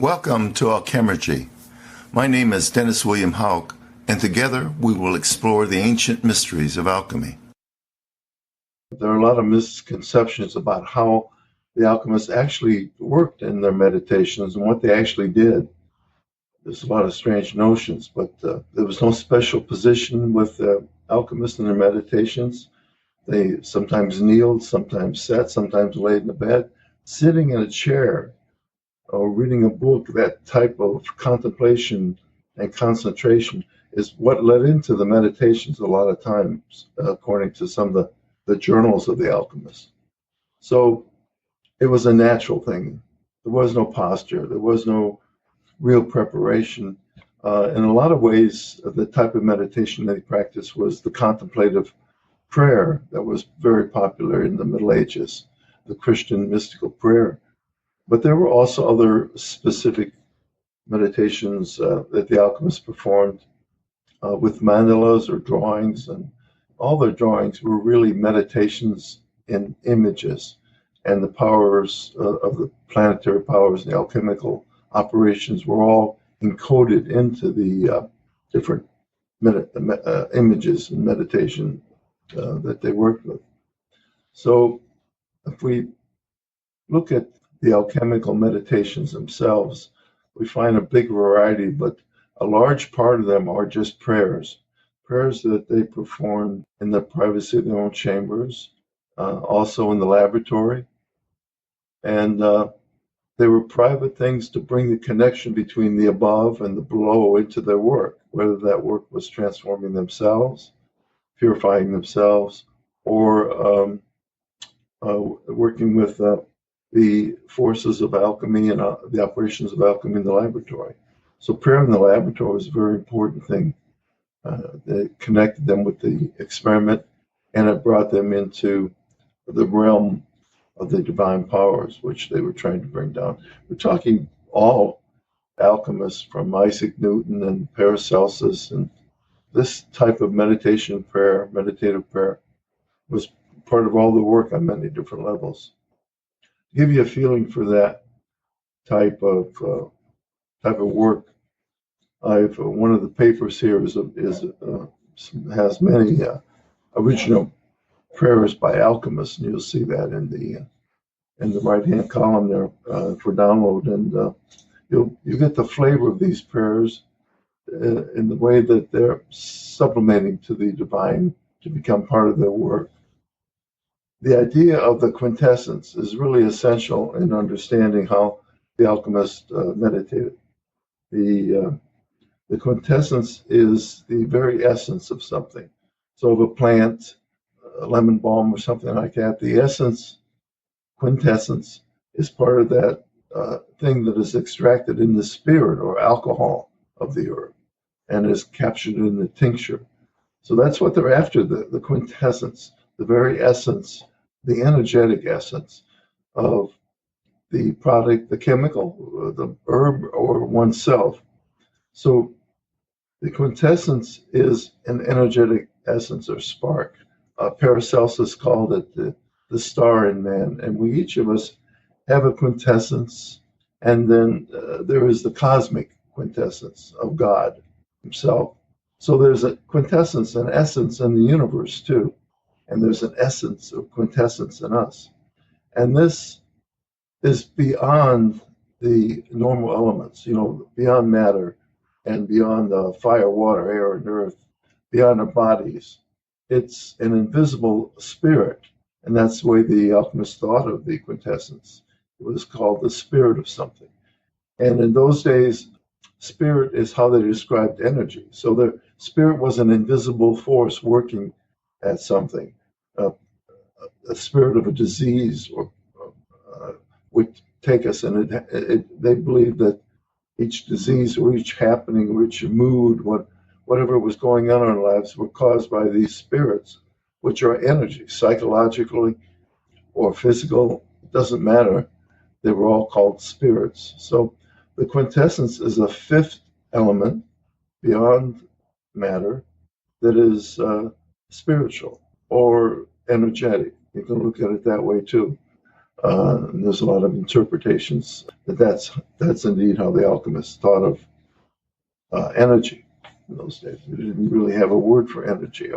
Welcome to Alchemists. My name is Dennis William Houck, and together we will explore the ancient mysteries of alchemy. There are a lot of misconceptions about how the alchemists actually worked in their meditations and what they actually did. There's a lot of strange notions, but there was no special position with the alchemists in their meditations. They sometimes kneeled, sometimes sat, sometimes laid in a bed. Sitting in a chair or reading a book, that type of contemplation and concentration is what led into the meditations a lot of times, according to some of the journals of the alchemists. So it was a natural thing. There was no posture. There was no real preparation. In a lot of ways, the type of meditation they practiced was the contemplative prayer that was very popular in the Middle Ages, the Christian mystical prayer. But there were also other specific meditations that the alchemists performed with mandalas or drawings, and all their drawings were really meditations in images, and the powers of the planetary powers and the alchemical operations were all encoded into the different images and meditation that they worked with. So if we look at the alchemical meditations themselves, we find a big variety, but a large part of them are just prayers that they performed in the privacy of their own chambers, also in the laboratory. And they were private things to bring the connection between the above and the below into their work, whether that work was transforming themselves, purifying themselves, or working with the forces of alchemy and the operations of alchemy in the laboratory. So prayer in the laboratory was a very important thing. It connected them with the experiment, and it brought them into the realm of the divine powers, which they were trying to bring down. We're talking all alchemists from Isaac Newton and Paracelsus, and this type of meditative prayer, was part of all the work on many different levels. To give you a feeling for that type of work, one of the papers here has many original prayers by alchemists, and you'll see that in the right-hand column there for download, and you get the flavor of these prayers in the way that they're sublimating to the divine to become part of their work. The idea of the quintessence is really essential in understanding how the alchemists meditated. The quintessence is the very essence of something. So of a plant, a lemon balm or something like that, the essence, quintessence, is part of that thing that is extracted in the spirit or alcohol of the herb and is captured in the tincture. So that's what they're after, the quintessence, the very essence, the energetic essence of the product, the chemical, the herb, or oneself. So the quintessence is an energetic essence or spark. Paracelsus called it the star in man, and we each of us have a quintessence, and then there is the cosmic quintessence of God himself. So there's a quintessence, an essence in the universe too, and there's an essence or quintessence in us. And this is beyond the normal elements, beyond matter and beyond fire, water, air, and earth, beyond our bodies. It's an invisible spirit, and that's the way the alchemists thought of the quintessence. It was called the spirit of something. And in those days, spirit is how they described energy. So the spirit was an invisible force working at something. A spirit of a disease would take us, and they believed that each disease or each happening or each mood, whatever was going on in our lives, were caused by these spirits, which are energy, psychologically or physical, it doesn't matter. They were all called spirits. So the quintessence is a fifth element beyond matter that is spiritual or energetic. You can look at it that way too. And there's a lot of interpretations that's indeed how the alchemists thought of energy in those days. We didn't really have a word for energy,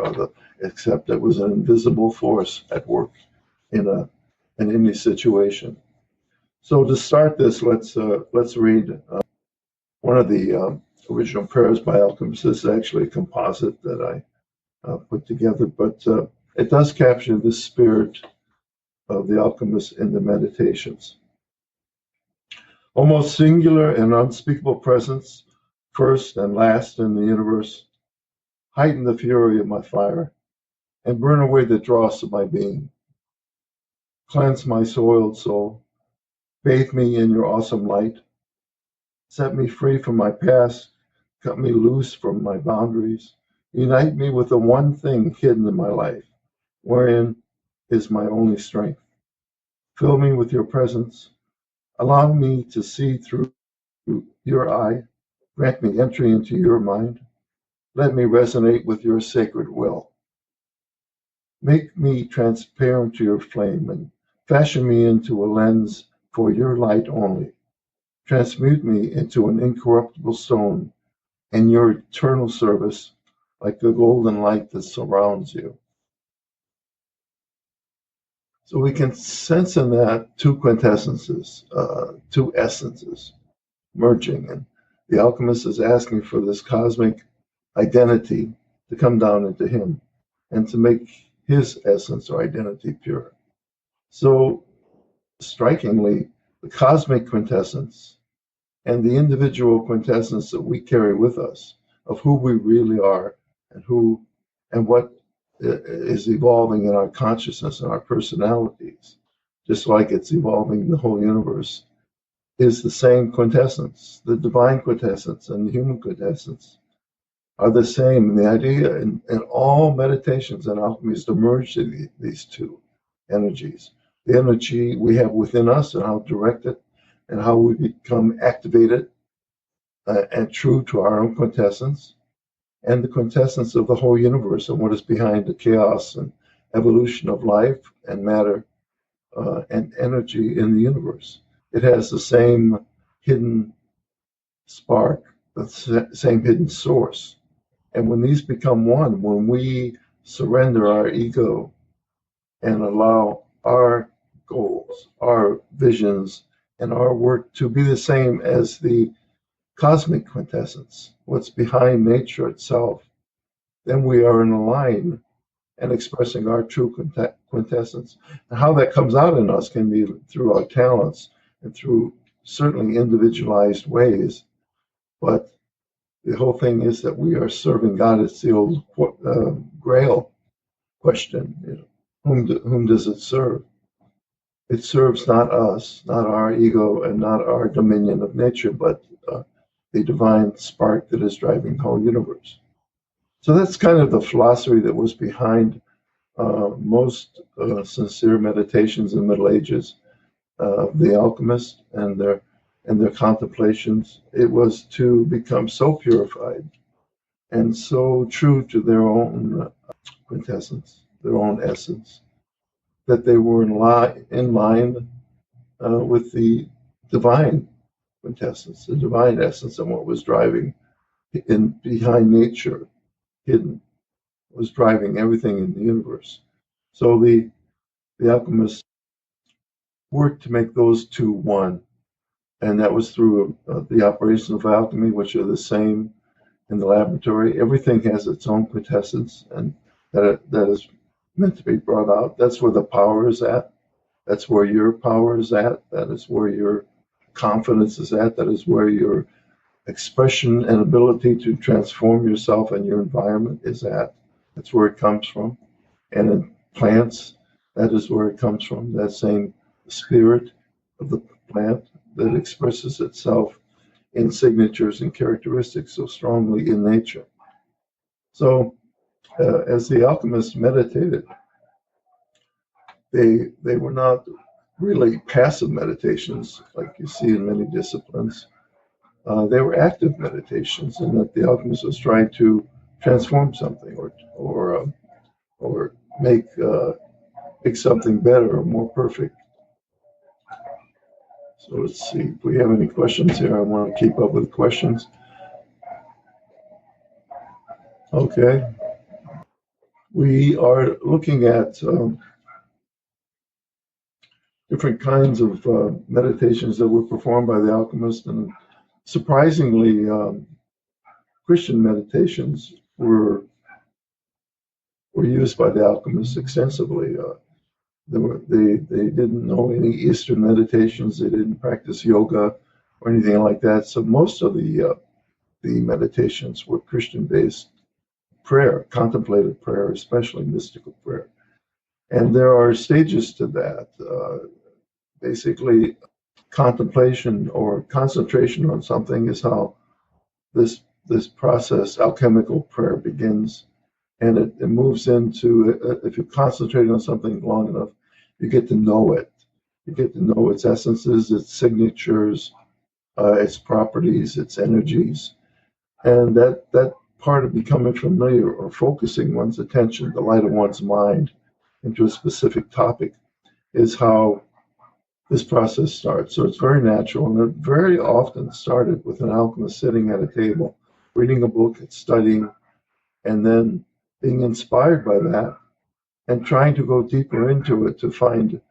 except it was an invisible force at work in any situation. So to start this, let's read one of the original prayers by alchemists. This is actually a composite that I put together, but it does capture the spirit of the alchemists in the meditations. O most singular and unspeakable presence, first and last in the universe, heighten the fury of my fire and burn away the dross of my being. Cleanse my soiled soul, bathe me in your awesome light, set me free from my past, cut me loose from my boundaries, unite me with the one thing hidden in my life, wherein is my only strength. Fill me with your presence, allow me to see through your eye, grant me entry into your mind, let me resonate with your sacred will. Make me transparent to your flame and fashion me into a lens for your light only. Transmute me into an incorruptible stone in your eternal service, like the golden light that surrounds you. So we can sense in that two quintessences, two essences merging. And the alchemist is asking for this cosmic identity to come down into him and to make his essence or identity pure. So strikingly, the cosmic quintessence and the individual quintessence that we carry with us of who we really are and what is evolving in our consciousness and our personalities, just like it's evolving in the whole universe, is the same quintessence. The divine quintessence and the human quintessence are the same. And the idea in all meditations and alchemy is to merge these two energies. The energy we have within us and how to direct it, and how we become activated and true to our own quintessence, and the quintessence of the whole universe and what is behind the chaos and evolution of life and matter and energy in the universe. It has the same hidden spark, the same hidden source. And when these become one, when we surrender our ego and allow our goals, our visions, and our work to be the same as the cosmic quintessence, what's behind nature itself, then we are in a line and expressing our true quintessence. And how that comes out in us can be through our talents and through certainly individualized ways. But the whole thing is that we are serving God. It's the old Grail question. Whom does it serve? It serves not us, not our ego, and not our dominion of nature, but the divine spark that is driving the whole universe. So that's kind of the philosophy that was behind most sincere meditations in the Middle Ages of the alchemists and their contemplations. It was to become so purified and so true to their own quintessence, their own essence, that they were in line with the divine quintessence, the divine essence, and what was driving behind nature, hidden, was driving everything in the universe. So the alchemists worked to make those two one, and that was through the operations of alchemy, which are the same in the laboratory. Everything has its own quintessence, and that is meant to be brought out. That's where the power is at. That's where your power is at. That is where your confidence is at. That is where your expression and ability to transform yourself and your environment is at. That's where it comes from. And in plants, that is where it comes from. That same spirit of the plant that expresses itself in signatures and characteristics so strongly in nature. So as the alchemists meditated, they were not really passive meditations like you see in many disciplines. They were active meditations, in that the alchemist was trying to transform something or make something better or more perfect. So let's see if we have any questions here. I want to keep up with questions. Okay. We are looking at different kinds of meditations that were performed by the alchemists, and surprisingly, Christian meditations were used by the alchemists extensively. They didn't know any Eastern meditations. They didn't practice yoga or anything like that. So most of the meditations were Christian-based prayer, contemplative prayer, especially mystical prayer. And there are stages to that. Basically, contemplation or concentration on something is how this process, alchemical prayer, begins. And it moves into, if you concentrate on something long enough, you get to know it. You get to know its essences, its signatures, its properties, its energies. And that part of becoming familiar or focusing one's attention, the light of one's mind, into a specific topic is how this process starts. So it's very natural, and it very often started with an alchemist sitting at a table, reading a book, studying, and then being inspired by that and trying to go deeper into it to find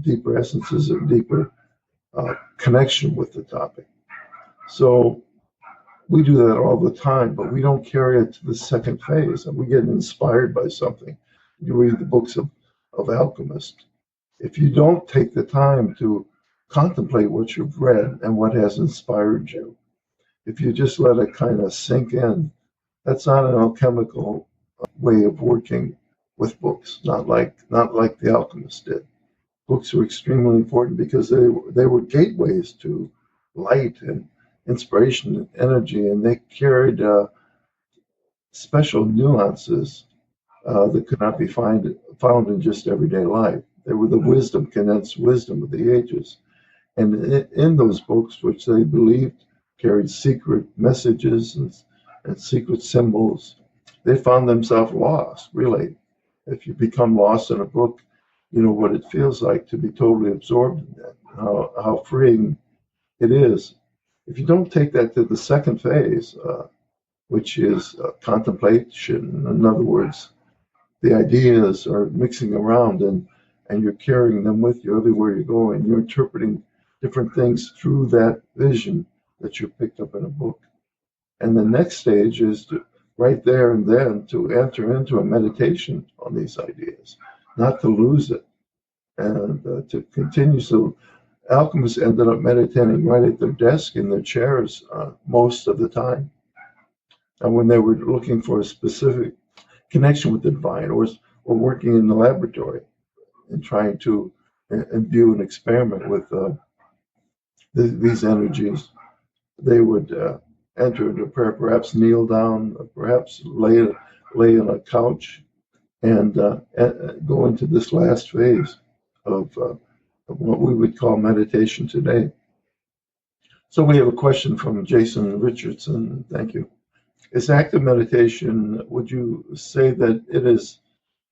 deeper essences and deeper connection with the topic. So we do that all the time, but we don't carry it to the second phase. And we get inspired by something. You read the books of alchemists. If you don't take the time to contemplate what you've read and what has inspired you, if you just let it kind of sink in, that's not an alchemical way of working with books, not like the alchemists did. Books were extremely important because they were gateways to light and inspiration and energy, and they carried special nuances that could not be found in just everyday life. They were the wisdom, condensed wisdom of the ages. And in those books, which they believed carried secret messages and secret symbols, they found themselves lost, really. If you become lost in a book, you know what it feels like to be totally absorbed in that, how freeing it is. If you don't take that to the second phase, which is contemplation, in other words, the ideas are mixing around and you're carrying them with you everywhere you go, and you're interpreting different things through that vision that you picked up in a book. And the next stage is to, right there and then, to enter into a meditation on these ideas, not to lose it, and to continue. So alchemists ended up meditating right at their desk in their chairs most of the time. And when they were looking for a specific connection with the divine, or working in the laboratory and trying to imbue an experiment with these energies, they would enter into prayer, perhaps kneel down, perhaps lay on a couch, and go into this last phase of what we would call meditation today. So we have a question from Jason Richardson. Thank you. Is active meditation, would you say that it is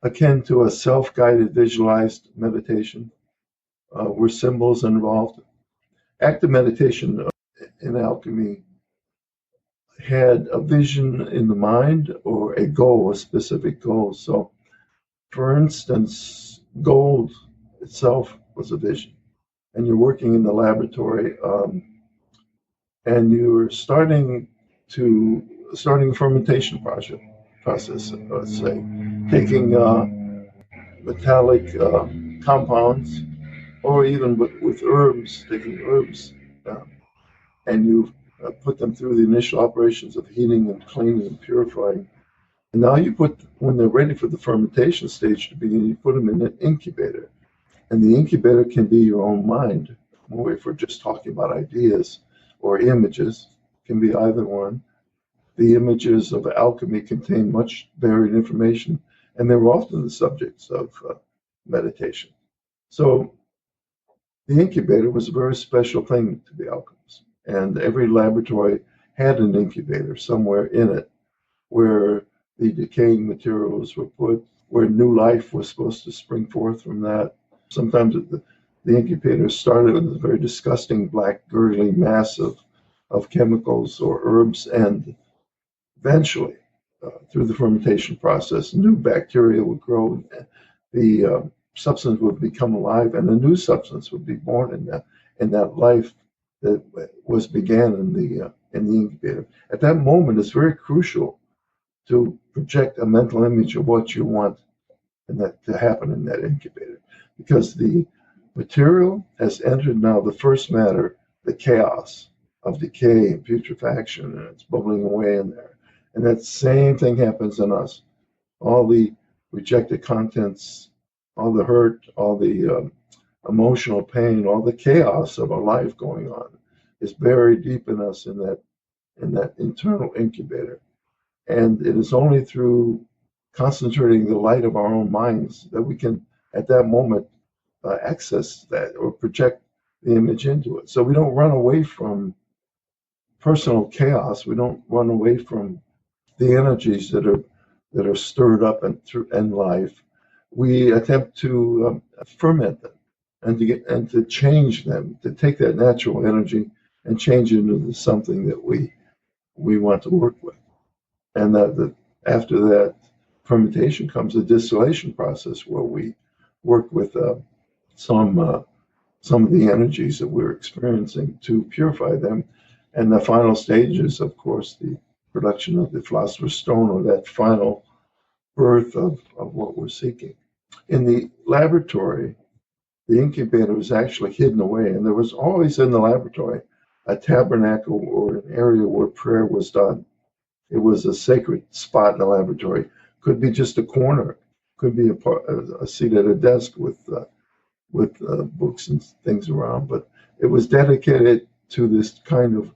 akin to a self-guided visualized meditation? Were symbols involved? Active meditation in alchemy had a vision in the mind or a goal, a specific goal. So, for instance, gold itself was a vision, and you're working in the laboratory, and you're starting a fermentation process. Let's say, taking metallic compounds, or even with herbs, taking herbs, and you put them through the initial operations of heating and cleaning and purifying. And now when they're ready for the fermentation stage to begin, you put them in an incubator. And the incubator can be your own mind. If we're just talking about ideas or images, it can be either one. The images of alchemy contain much varied information, and they were often the subjects of meditation. So the incubator was a very special thing to the alchemists, and every laboratory had an incubator somewhere in it where the decaying materials were put, where new life was supposed to spring forth from that. Sometimes the the incubator started with a very disgusting black gurgly mass of chemicals or herbs, and eventually, through the fermentation process, new bacteria would grow, the substance would become alive, and a new substance would be born in that life that was began in the incubator. At that moment, it's very crucial to project a mental image of what you want and that to happen in that incubator, because the material has entered now the first matter, the chaos of decay and putrefaction, and it's bubbling away in there. And that same thing happens in us. All the rejected contents, all the hurt, all the emotional pain, all the chaos of our life going on is buried deep in us in that internal incubator. And it is only through concentrating the light of our own minds that we can, at that moment, access that or project the image into it. So we don't run away from personal chaos. We don't run away from the energies that are stirred up in life. We attempt to ferment them and to change them, to take that natural energy and change it into something that we want to work with. And after that fermentation comes a distillation process where we work with some of the energies that we're experiencing to purify them. And the final stage is, of course, the production of the philosopher's stone, or that final birth of what we're seeking. In the laboratory, the incubator was actually hidden away, and there was always in the laboratory a tabernacle or an area where prayer was done. It was a sacred spot in the laboratory. Could be just a corner, could be a seat at a desk with books and things around, but it was dedicated to this kind of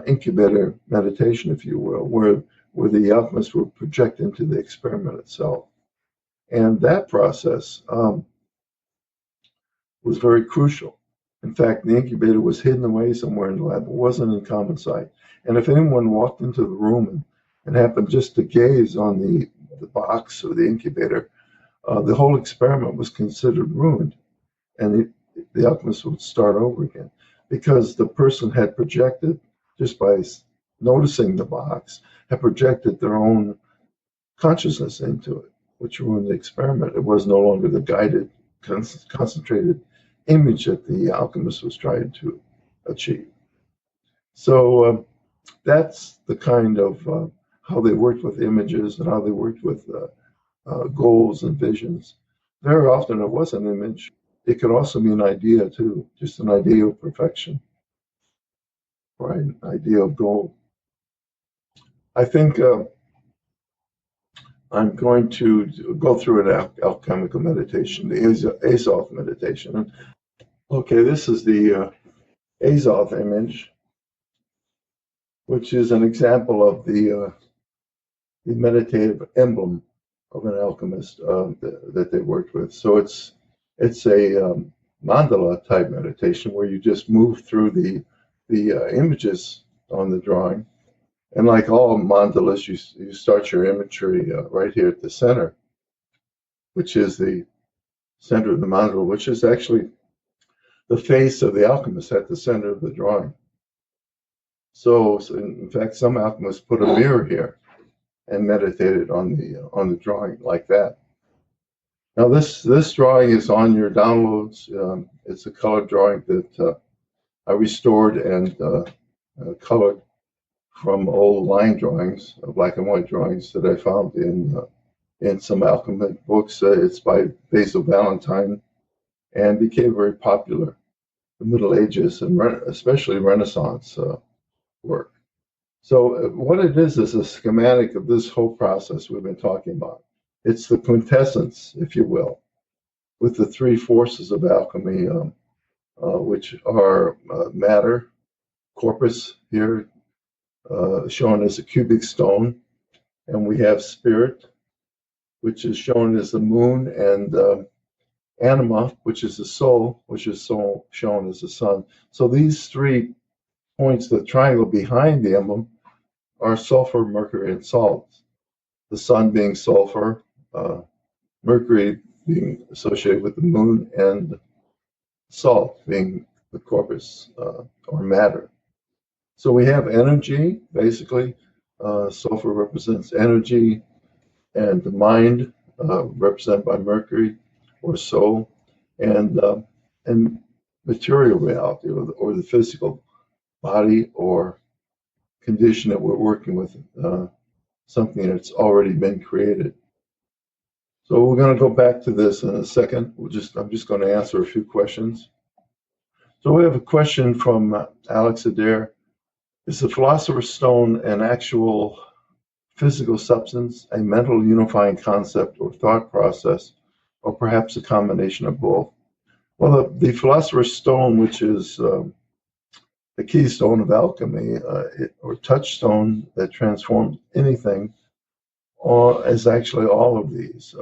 incubator meditation, if you will, where the alchemists would project into the experiment itself. And that process was very crucial. In fact, the incubator was hidden away somewhere in the lab. It wasn't in common sight. And if anyone walked into the room and happened just to gaze on the box or the incubator, the whole experiment was considered ruined. And the alchemists would start over again, because the person had projected, just by noticing the box, had projected their own consciousness into it, which ruined the experiment. It was no longer the guided, concentrated image that the alchemist was trying to achieve. So that's the kind of how they worked with images and how they worked with goals and visions. Very often it was an image. It could also be an idea too, just an idea of perfection, or an idea of goal. I think I'm going to go through an alchemical meditation, the Azoth meditation. Okay, this is the Azoth image, which is an example of the meditative emblem of an alchemist that they worked with. So it's a mandala type meditation where you just move through the images on the drawing. And like all mandalas, you start your imagery right here at the center, which is the center of the mandala, which is actually the face of the alchemist at the center of the drawing. So in fact, some alchemists put a mirror here and meditated on the drawing like that. Now this drawing is on your downloads. It's a colored drawing that I restored and colored from old line drawings, black and white drawings that I found in some alchemy books. It's by Basil Valentine, and became very popular in the Middle Ages and especially Renaissance work. So what it is a schematic of this whole process we've been talking about. It's the quintessence, if you will, with the three forces of alchemy, which are matter, corpus here, shown as a cubic stone, and we have spirit, which is shown as the moon, and anima, which is the soul, which is shown as the sun. So these 3 points, the triangle behind the emblem, are sulfur, mercury, and salt. The sun being sulfur, Mercury being associated with the moon, and salt being the corpus or matter. So we have energy, basically. Sulfur represents energy, and the mind, represented by Mercury or soul, and material reality or the physical body or condition that we're working with, something that's already been created. So we're going to go back to this in a second. I'm just going to answer a few questions. So we have a question from Alex Adair. Is the Philosopher's Stone an actual physical substance, a mental unifying concept or thought process, or perhaps a combination of both? Well, the Philosopher's Stone, which is the keystone of alchemy, or touchstone that transforms anything, is actually all of these.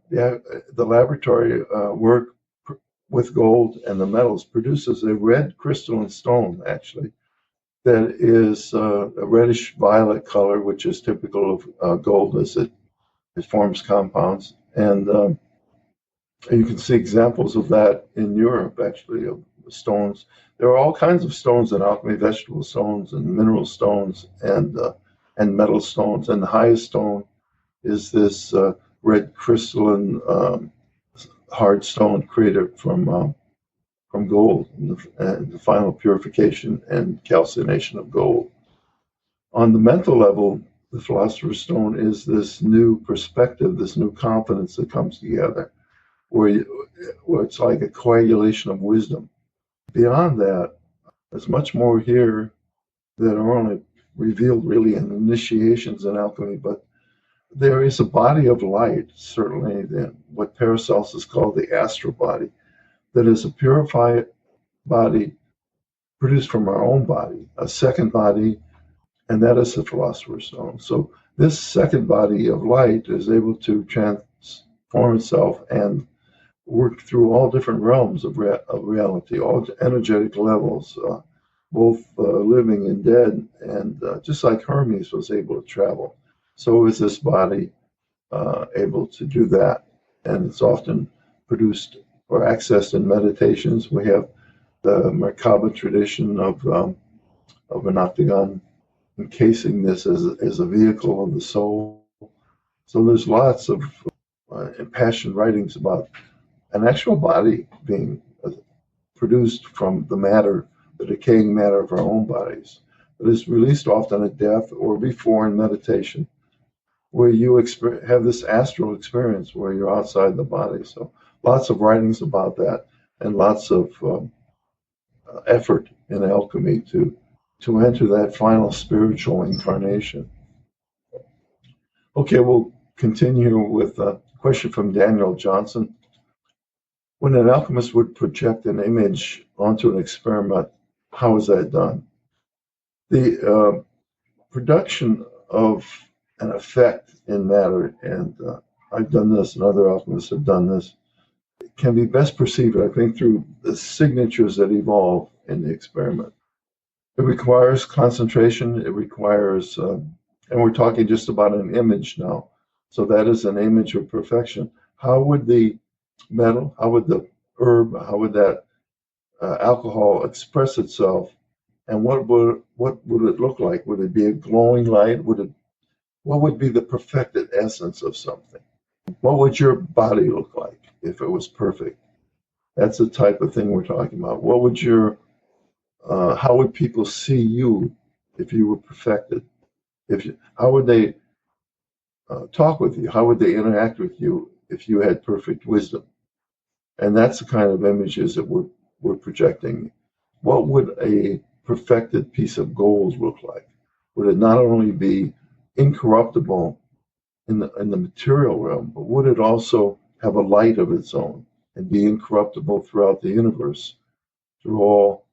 The laboratory work with gold and the metals produces a red crystalline stone, actually, that is a reddish violet color, which is typical of gold as it forms compounds. And you can see examples of that in Europe, actually, of stones. There are all kinds of stones in alchemy, vegetable stones and mineral stones and metal stones. And the highest stone is this red crystalline hard stone created from gold, and the final purification and calcination of gold. On the mental level, the Philosopher's Stone is this new perspective, this new confidence that comes together, where it's like a coagulation of wisdom. Beyond that, there's much more here that are only revealed really in initiations in alchemy, but there is a body of light, certainly what Paracelsus called the astral body, that is a purified body produced from our own body, a second body, and that is the Philosopher's Stone. So this second body of light is able to transform itself and work through all different realms of reality, all energetic levels, both living and dead, and just like Hermes was able to travel, so is this body able to do that. And it's often produced or accessed in meditations. We have the Merkaba tradition of an octagon encasing this as a vehicle of the soul. So there's lots of impassioned writings about an actual body being produced from the matter, the decaying matter of our own bodies, that is released often at death or before in meditation, where you have this astral experience where you're outside the body. So lots of writings about that, and lots of effort in alchemy to enter that final spiritual incarnation. Okay, we'll continue with a question from Daniel Johnson. When an alchemist would project an image onto an experiment, how is that done? The production of an effect in matter, and I've done this and other alchemists have done this, can be best perceived, I think, through the signatures that evolve in the experiment. It requires concentration, it requires, and we're talking just about an image now, so that is an image of perfection. How would the metal, how would the herb, how would that alcohol express itself, and what would it look like? Would it be a glowing light? What would be the perfected essence of something? What would your body look like if it was perfect? That's the type of thing we're talking about. What would how would people see you if you were perfected? How would they talk with you? How would they interact with you if you had perfect wisdom? And that's the kind of images that we're projecting. What would a perfected piece of gold look like? Would it not only be incorruptible in the material realm, but would it also have a light of its own and be incorruptible throughout the universe, through all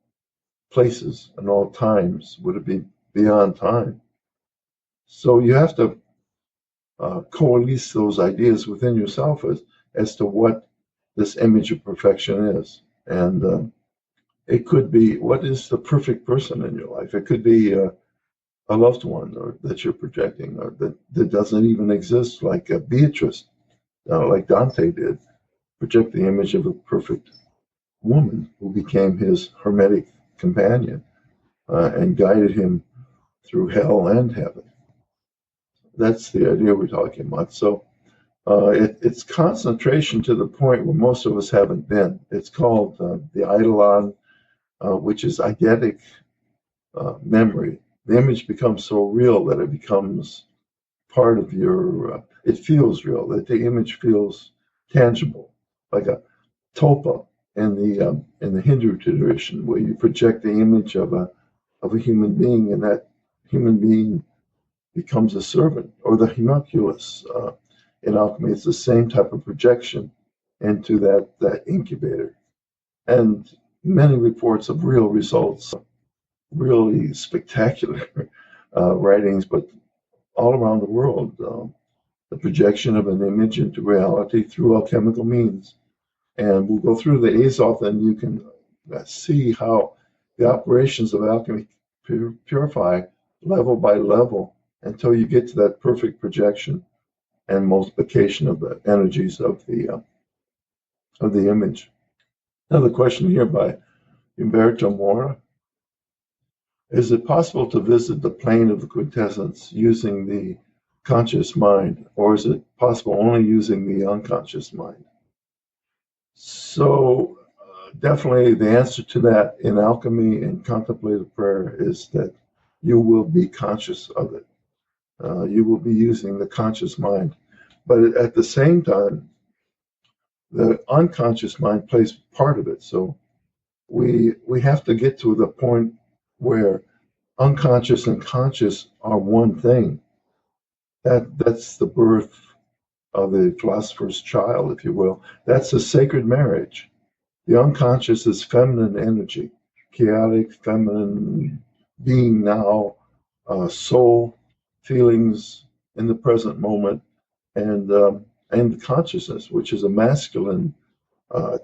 places and all times? Would it be beyond time? So you have to coalesce those ideas within yourself as to what this image of perfection is. And it could be, what is the perfect person in your life? It could be a loved one or that you're projecting, or that doesn't even exist, like Beatrice, like Dante did, project the image of a perfect woman who became his hermetic companion and guided him through hell and heaven. That's the idea we're talking about. So it's concentration to the point where most of us haven't been. It's called the eidolon, which is eidetic memory. The image becomes so real that it becomes part of your, it feels real, that the image feels tangible, like a tulpa in the Hindu tradition, where you project the image of a human being, and that human being becomes a servant, or the homunculus in alchemy. It's the same type of projection into that incubator, and many reports of real results, really spectacular writings, but all around the world, the projection of an image into reality through alchemical means. And we'll go through the Azoth, and you can see how the operations of alchemy purify level by level until you get to that perfect projection and multiplication of the energies of the image. Another question here by Umberto Mora. Is it possible to visit the plane of the quintessence using the conscious mind, or is it possible only using the unconscious mind? So definitely the answer to that in alchemy and contemplative prayer is that you will be conscious of it. You will be using the conscious mind. But at the same time, the unconscious mind plays part of it. So we have to get to the point where unconscious and conscious are one thing. That's the birth of the philosopher's child, if you will. That's a sacred marriage. The unconscious is feminine energy, chaotic, feminine being now, soul, feelings in the present moment, and consciousness, which is a masculine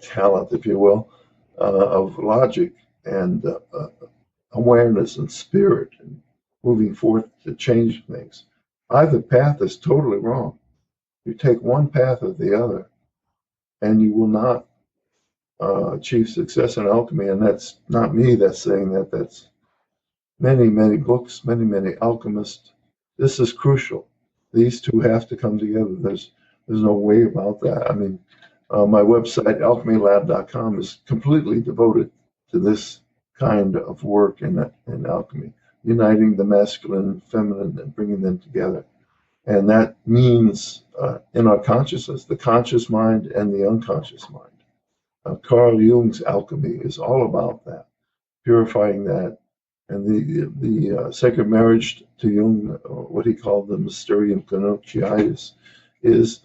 talent, if you will, of logic and awareness and spirit and moving forth to change things. Either path is totally wrong. You take one path or the other, and you will not achieve success in alchemy. And that's not me that's saying that. That's many, many books, many, many alchemists. This is crucial. These two have to come together. There's no way about that. I mean, my website, alchemylab.com, is completely devoted to this kind of work in alchemy, uniting the masculine, feminine, and bringing them together. And that means in our consciousness, the conscious mind and the unconscious mind. Carl Jung's alchemy is all about that, purifying that. And the sacred marriage to Jung, what he called the mysterium connunciatus, is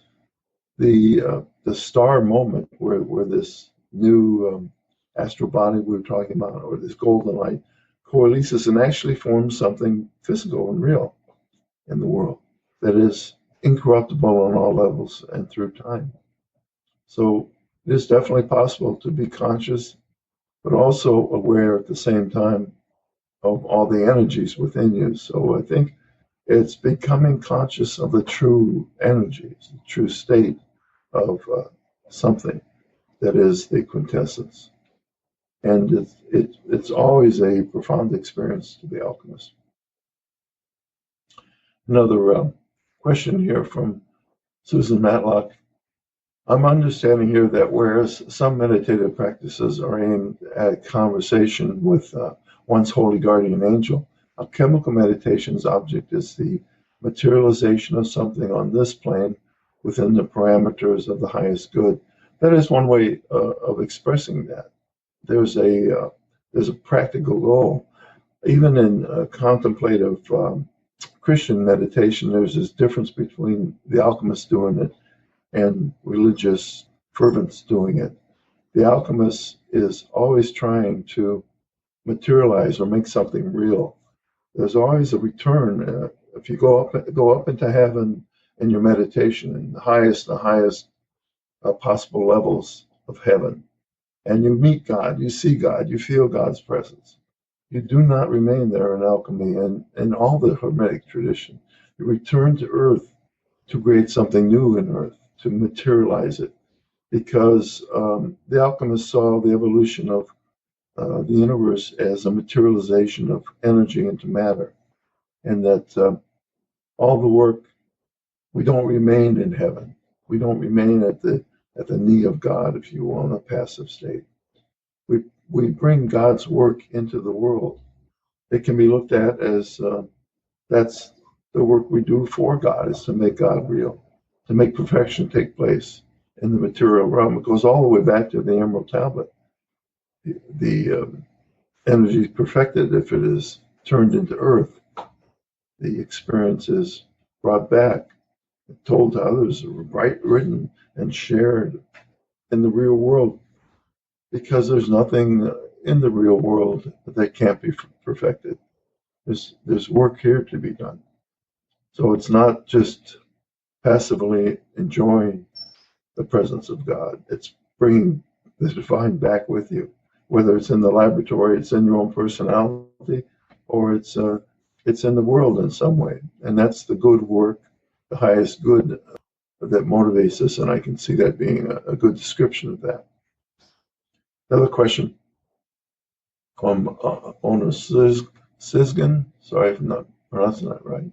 the star moment where this new astral body we were talking about, or this golden light, coalesces and actually forms something physical and real in the world that is incorruptible on all levels and through time. So it is definitely possible to be conscious, but also aware at the same time of all the energies within you. So I think it's becoming conscious of the true energies, the true state of something that is the quintessence. And it's always a profound experience to be alchemist. Another question here from Susan Matlock. I'm understanding here that whereas some meditative practices are aimed at conversation with one's holy guardian angel, alchemical meditation's object is the materialization of something on this plane within the parameters of the highest good. That is one way of expressing that. There's a practical goal. Even in contemplative Christian meditation, there's this difference between the alchemist doing it and religious fervents doing it. The alchemist is always trying to materialize or make something real. There's always a return. If you go up into heaven in your meditation, in the highest possible levels of heaven, and you meet God, you see God, you feel God's presence. You do not remain there in alchemy and in all the Hermetic tradition. You return to earth to create something new in earth, to materialize it. because the alchemists saw the evolution of the universe as a materialization of energy into matter, and that all the work, we don't remain in heaven. We don't remain at the knee of God, if you will, in a passive state. We bring God's work into the world. It can be looked at as that's the work we do for God, is to make God real, to make perfection take place in the material realm. It goes all the way back to the Emerald Tablet. The energy is perfected if it is turned into earth. The experience is brought back, told to others, written and shared in the real world, because there's nothing in the real world that can't be perfected. There's work here to be done. So it's not just passively enjoying the presence of God. It's bringing the divine back with you, whether it's in the laboratory, it's in your own personality, or it's in the world in some way. And that's the good work, the highest good that motivates us. And I can see that being a good description of that. Another question from Ormus Sisgan. Sorry if I'm not pronouncing that right.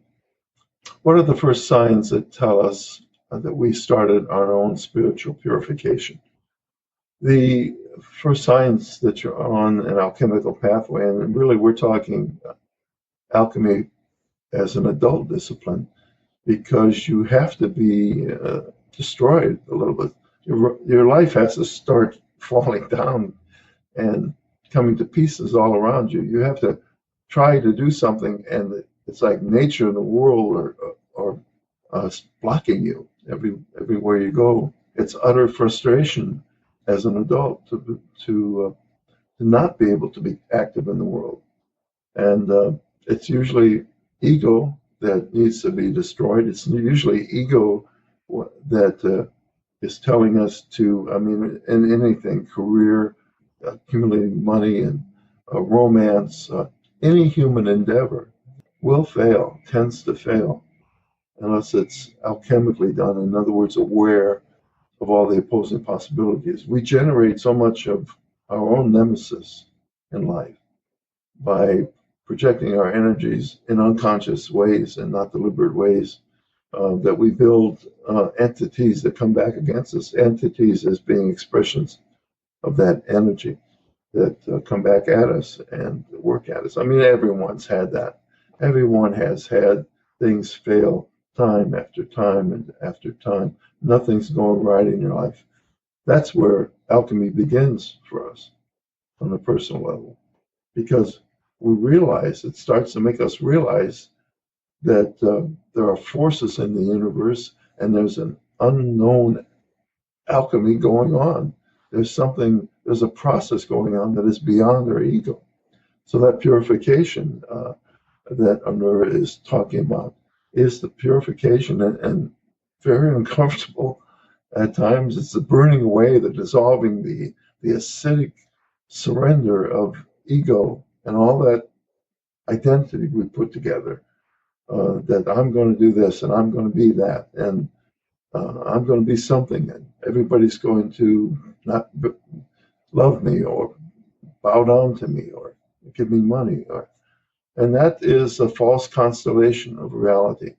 What are the first signs that tell us that we started our own spiritual purification? The first signs that you're on an alchemical pathway, and really we're talking alchemy as an adult discipline, because you have to be destroyed a little bit. Your life has to start falling down and coming to pieces all around you. You have to try to do something, and it's like nature and the world are blocking you everywhere you go. It's utter frustration as an adult to not be able to be active in the world, and it's usually ego that needs to be destroyed. It's usually ego that is telling us to, I mean, in anything, career, accumulating money, and romance, any human endeavor will fail, tends to fail, unless it's alchemically done. In other words, aware of all the opposing possibilities. We generate so much of our own nemesis in life by projecting our energies in unconscious ways and not deliberate ways, that we build entities that come back against us, entities as being expressions of that energy that come back at us and work at us. I mean, everyone's had that. Everyone has had things fail time after time and after time. Nothing's going right in your life. That's where alchemy begins for us on a personal level, because we realize, it starts to make us realize that there are forces in the universe, and there's an unknown alchemy going on. There's a process going on that is beyond our ego. So that purification that Anura is talking about is the purification, and very uncomfortable at times. It's the burning away, the dissolving, the acidic surrender of ego and all that identity we put together, that I'm going to do this and I'm going to be that, and I'm going to be something, and everybody's going to not love me or bow down to me or give me money, and that is a false constellation of reality.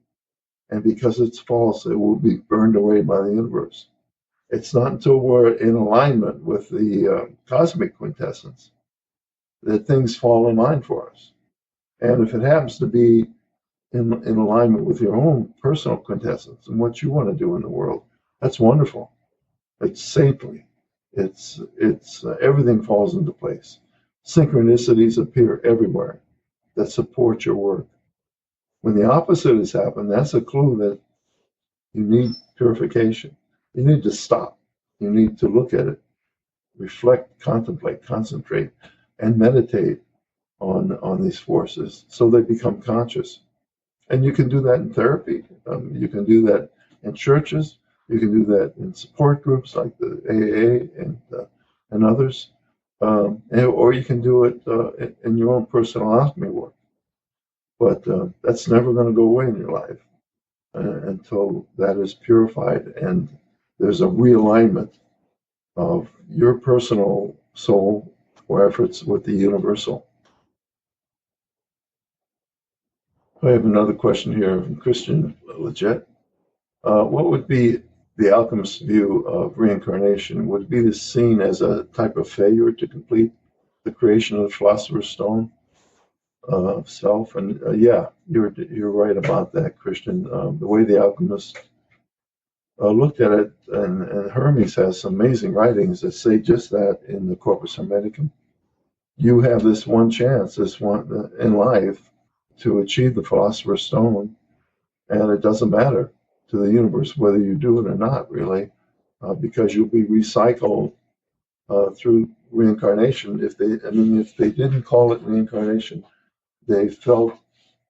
And because it's false, it will be burned away by the universe. It's not until we're in alignment with the cosmic quintessence that things fall in line for us. And if it happens to be in alignment with your own personal quintessence and what you want to do in the world, that's wonderful. It's saintly. It's everything falls into place. Synchronicities appear everywhere that support your work. When the opposite has happened, that's a clue that you need purification. You need to stop. You need to look at it, reflect, contemplate, concentrate, and meditate on these forces so they become conscious. And you can do that in therapy. You can do that in churches. You can do that in support groups like the AA and others. Or you can do it in your own personal alchemy work. But that's never going to go away in your life until that is purified and there's a realignment of your personal soul or efforts with the universal. I have another question here from Christian Leggett. What would be the alchemist's view of reincarnation? Would it be seen as a type of failure to complete the creation of the philosopher's stone of self? And yeah, you're right about that, Christian. The way the alchemist looked at it, and Hermes has some amazing writings that say just that in the Corpus Hermeticum. You have this one chance, this one in life, to achieve the philosopher's stone, and it doesn't matter to the universe whether you do it or not, really, because you'll be recycled through reincarnation. If they didn't call it reincarnation, they felt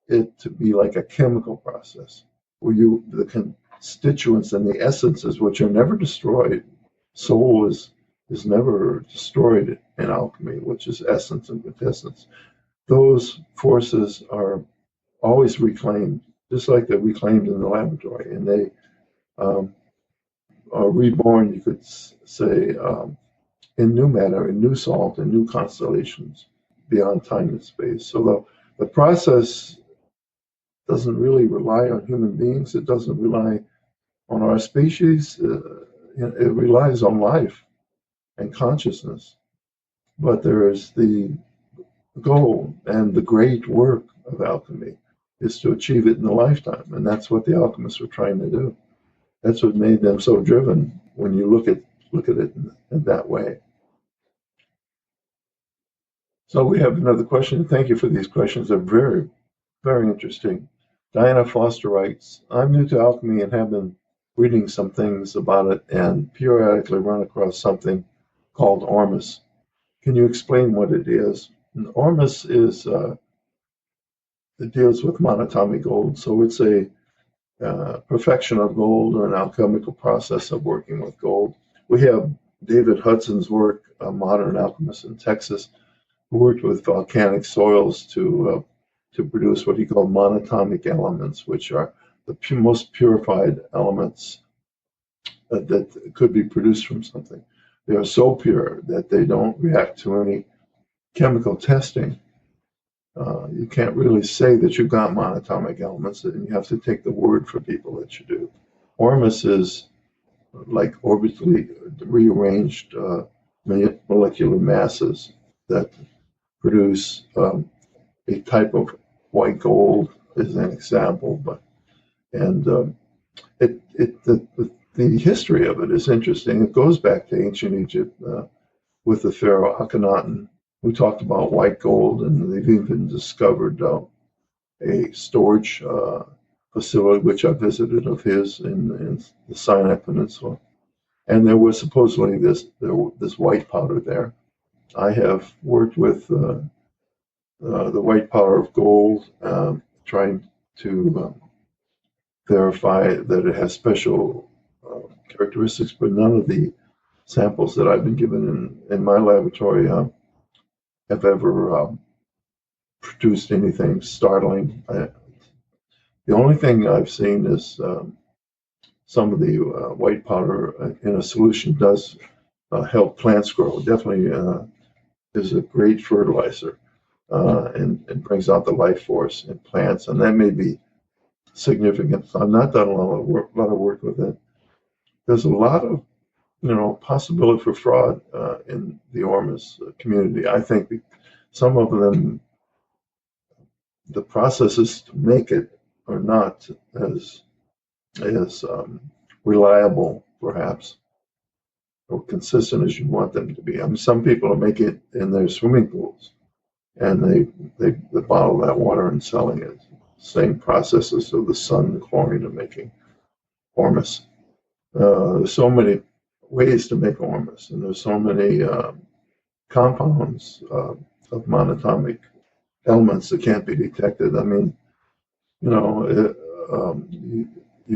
it to be like a chemical process where the constituents and the essences, which are never destroyed, soul is never destroyed in alchemy, which is essence and quintessence. Those forces are always reclaimed, just like they're reclaimed in the laboratory, and they are reborn, you could say, in new matter, in new salt, in new constellations beyond time and space. So the process doesn't really rely on human beings. It doesn't rely on our species. It relies on life and consciousness. But there is the goal and the great work of alchemy is to achieve it in a lifetime. And that's what the alchemists were trying to do. That's what made them so driven when you look at it in that way. So we have another question. Thank you for these questions. They're very, very interesting. Diana Foster writes, I'm new to alchemy and have been reading some things about it and periodically run across something called Ormus. Can you explain what it is? And Ormus is, it deals with monatomic gold. So it's a perfection of gold or an alchemical process of working with gold. We have David Hudson's work, a modern alchemist in Texas, who worked with volcanic soils to produce what he called monatomic elements, which are the most purified elements that could be produced from something. They are so pure that they don't react to any chemical testing. You can't really say that you've got monatomic elements, and you have to take the word for people that you do. Ormus is like orbitally rearranged molecular masses that produce a type of white gold, is an example. The history of it is interesting. It goes back to ancient Egypt with the pharaoh Akhenaten, who talked about white gold, and they've even discovered a storage facility which I visited of his in the Sinai Peninsula, and there was supposedly this white powder there. I have worked with the white powder of gold, trying to verify that it has special characteristics, but none of the samples that I've been given in my laboratory have ever produced anything startling. The only thing I've seen is some of the white powder in a solution does help plants grow. Definitely is a great fertilizer and brings out the life force in plants, and that may be significant. I've not done a lot of work with it. There's a lot of possibility for fraud in the Ormus community. I think some of them, the processes to make it are not as reliable, perhaps, or consistent as you want them to be. I mean, some people make it in their swimming pools, and they bottle that water and selling it. Same processes of the sun and chlorine of making Ormus. There's so many ways to make Ormus, and there's so many compounds of monatomic elements that can't be detected. I mean, you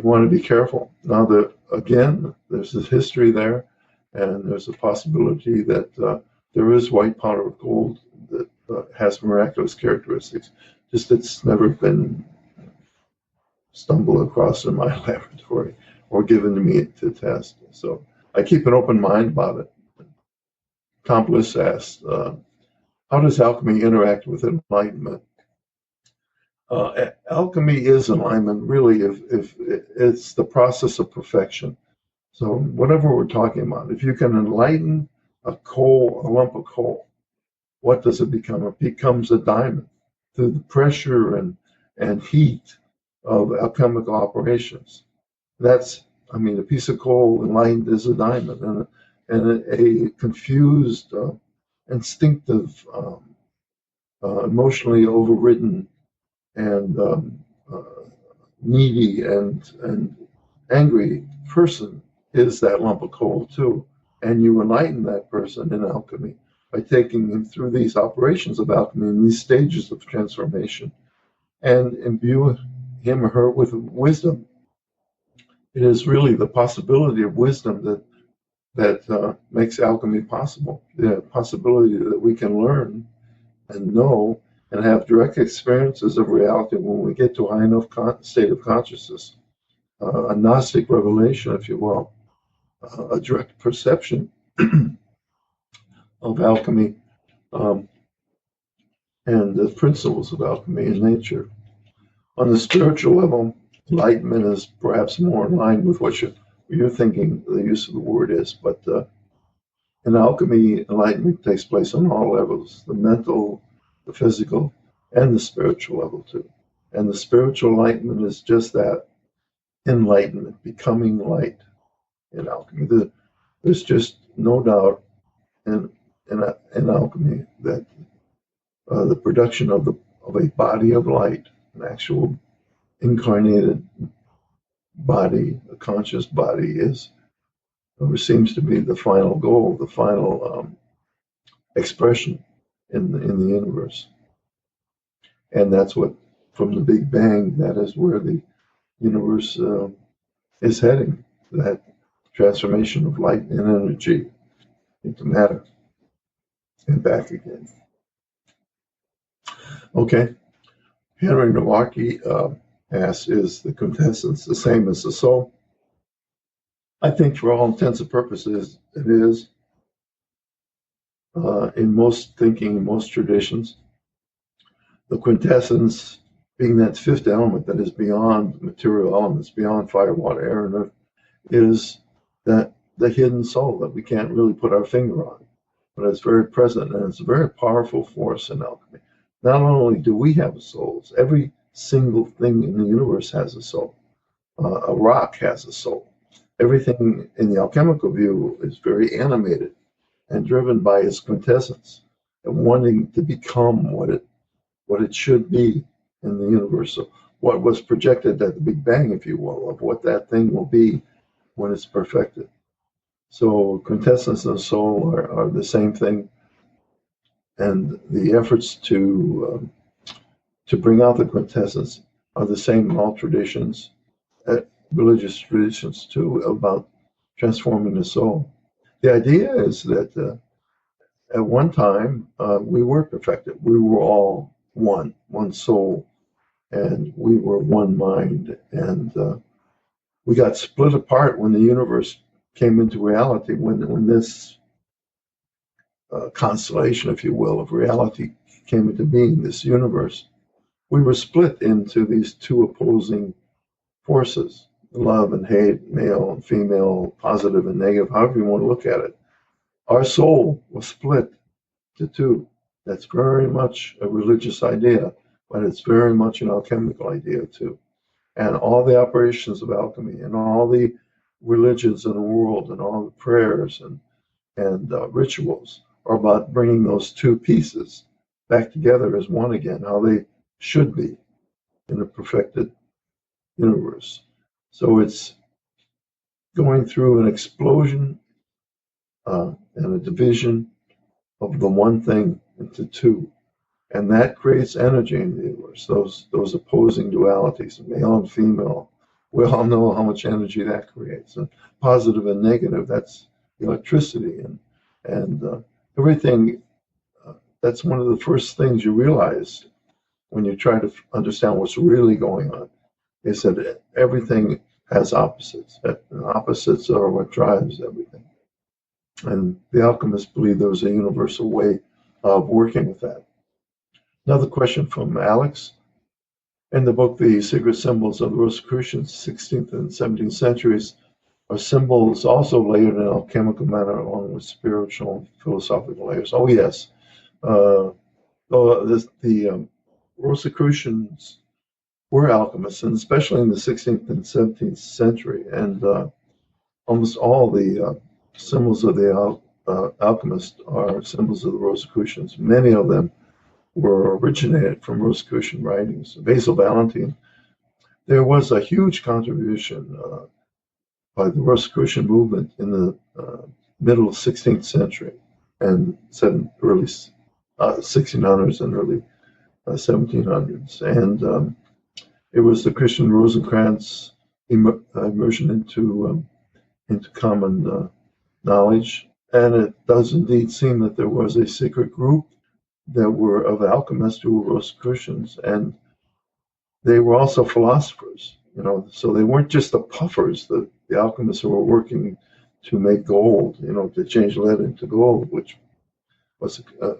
want to be careful. Now, again, there's this history there, and there's a possibility that there is white powder of gold that has miraculous characteristics. Just it's never been stumbled across in my laboratory or given to me to test. So I keep an open mind about it. Tom Bliss asked, how does alchemy interact with enlightenment? Alchemy is enlightenment, really, if it's the process of perfection. So whatever we're talking about, if you can enlighten a lump of coal, what does it become? It becomes a diamond through the pressure and heat of alchemical operations. A piece of coal enlightened is a diamond, and a confused, instinctive, emotionally overridden, and needy and angry person is that lump of coal too. And you enlighten that person in alchemy by taking him through these operations of alchemy and these stages of transformation and imbue him or her with wisdom. It is really the possibility of wisdom that makes alchemy possible. The possibility that we can learn and know and have direct experiences of reality when we get to a high enough state of consciousness, a Gnostic revelation, if you will, a direct perception of alchemy and the principles of alchemy in nature. On the spiritual level, enlightenment is perhaps more in line with what you're thinking the use of the word is, but in alchemy, enlightenment takes place on all levels, the mental, the physical, and the spiritual level too. And the spiritual enlightenment is just that, enlightenment, becoming light in alchemy. There's just no doubt in alchemy that the production of a body of light, an actual incarnated body, a conscious body, is or seems to be the final goal, the final expression in the universe. And that's what, from the Big Bang, that is where the universe is heading, that transformation of light and energy into matter and back again. Okay, Henry Nowacki asks, is the quintessence the same as the soul? I think for all intents and purposes, it is. In most thinking, most traditions, the quintessence being that fifth element that is beyond material elements, beyond fire, water, air, and earth, is that the hidden soul that we can't really put our finger on, but it's very present and it's a very powerful force in alchemy. Not only do we have souls, every single thing in the universe has a soul. A rock has a soul. Everything in the alchemical view is very animated and driven by its quintessence and wanting to become what it should be in the universe. So what was projected at the Big Bang, if you will, of what that thing will be when it's perfected. So quintessence and soul are the same thing, and the efforts to bring out the quintessence are the same in all traditions, religious traditions too, about transforming the soul. The idea is that at one time we were perfected. We were all one soul, and we were one mind, and we got split apart when the universe came into reality, when this constellation, if you will, of reality came into being, this universe. We were split into these two opposing forces, love and hate, male and female, positive and negative, however you want to look at it. Our soul was split to two. That's very much a religious idea, but it's very much an alchemical idea too. And all the operations of alchemy and all the religions in the world and all the prayers and rituals are about bringing those two pieces back together as one again, how they should be in a perfected universe. So it's going through an explosion and a division of the one thing into two. And that creates energy in the universe, those opposing dualities, male and female. We all know how much energy that creates. And positive and negative, that's electricity and everything. That's one of the first things you realize when you try to understand what's really going on, is that everything has opposites. And opposites are what drives everything. And the alchemists believed there was a universal way of working with that. Another question from Alex. In the book, The Secret Symbols of the Rosicrucians, 16th and 17th centuries, are symbols also layered in an alchemical manner along with spiritual and philosophical layers? Oh, yes. The Rosicrucians were alchemists, and especially in the 16th and 17th century. And almost all the symbols of the alchemists are symbols of the Rosicrucians. Many of them were originated from Rosicrucian writings. Basil Valentine. There was a huge contribution by the Rosicrucian movement in the middle 16th century and early 1600s and early 1700s. And it was the Christian Rosencrantz immersion into common knowledge. And it does indeed seem that there was a secret group that were of alchemists who were Rosicrucians, and they were also philosophers. So they weren't just the puffers, the alchemists who were working to make gold, to change lead into gold, which was, a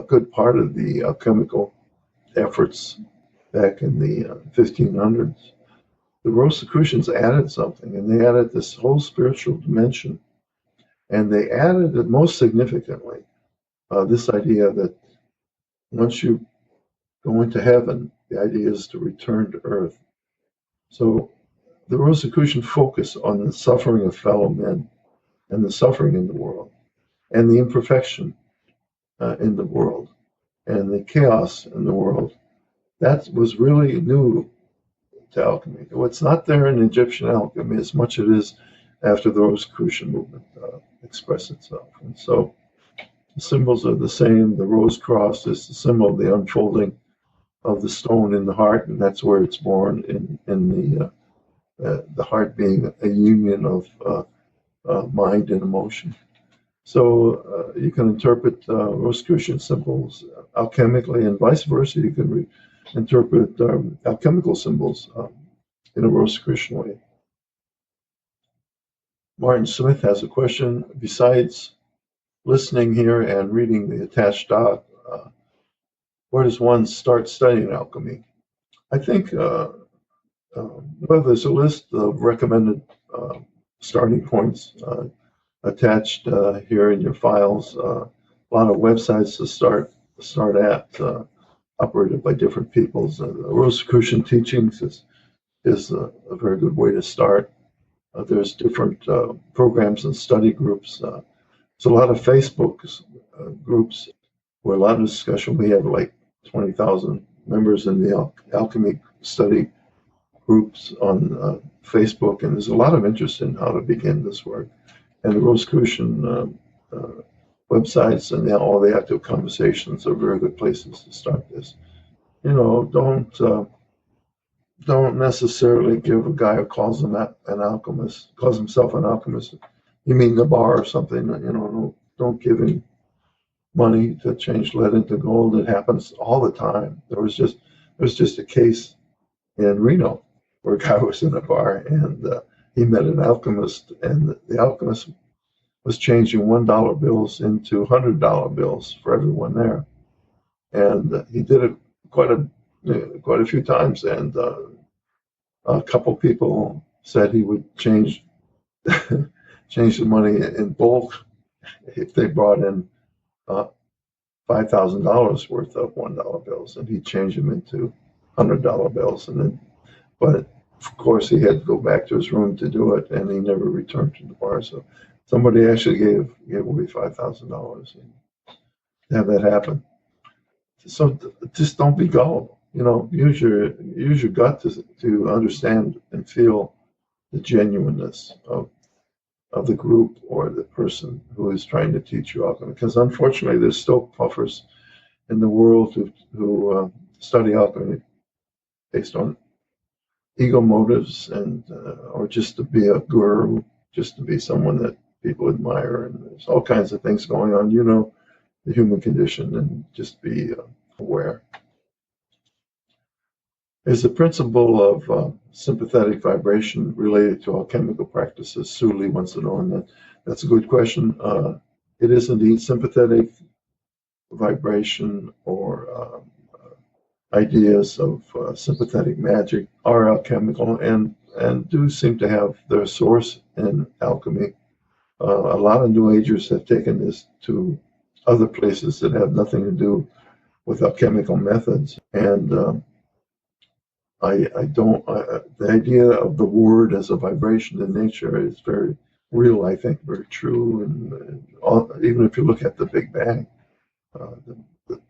good part of the alchemical efforts back in the 1500s. The Rosicrucians added something, and they added this whole spiritual dimension, and they added it most significantly, this idea that once you go into heaven, the idea is to return to earth. So the Rosicrucian focus on the suffering of fellow men and the suffering in the world and the imperfection in the world and the chaos in the world, that was really new to alchemy. It's not there in Egyptian alchemy as much as it is after the Rosicrucian movement expressed itself. And so the symbols are the same. The rose cross is the symbol of the unfolding of the stone in the heart, and that's where it's born, in the heart being a union of mind and emotion. So you can interpret Rosicrucian symbols alchemically, and vice versa. You can interpret alchemical symbols in a Rosicrucian way. Martin Smith has a question. Besides listening here and reading the attached doc, where does one start studying alchemy? I think there's a list of recommended starting points attached here in your files. A lot of websites to start at, operated by different peoples. Rosicrucian teachings is a very good way to start. There's different programs and study groups. There's a lot of Facebook groups where a lot of discussion. We have like 20,000 members in the alchemy study groups on Facebook, and there's a lot of interest in how to begin this work. And the Rosicrucian websites and all the active conversations are very good places to start this. Don't necessarily give a guy who calls himself an alchemist. You mean the bar or something? Don't give him money to change lead into gold. It happens all the time. There was just a case in Reno where a guy was in a bar and he met an alchemist, and the alchemist was changing $1 bills into $100 bills for everyone there, and he did it quite a few times, and a couple people said he would change the money in bulk if they brought in $5,000 worth of $1 bills, and he'd change them into $100 bills, but of course he had to go back to his room to do it, and he never returned to the bar. So somebody actually gave away $5,000 to have that happen. So just don't be gullible. Use your gut to understand and feel the genuineness of the group or the person who is trying to teach you alchemy. Because unfortunately, there's still puffers in the world who study alchemy based on ego motives and or just to be a guru, just to be someone that people admire. And there's all kinds of things going on. The human condition, and just be aware. Is the principle of sympathetic vibration related to alchemical practices? Suli wants to know, and That's a good question. It is indeed sympathetic vibration or ideas of sympathetic magic are alchemical and do seem to have their source in alchemy. A lot of New Agers have taken this to other places that have nothing to do with alchemical methods. And the idea of the word as a vibration in nature is very real, I think, very true. And even if you look at the Big Bang,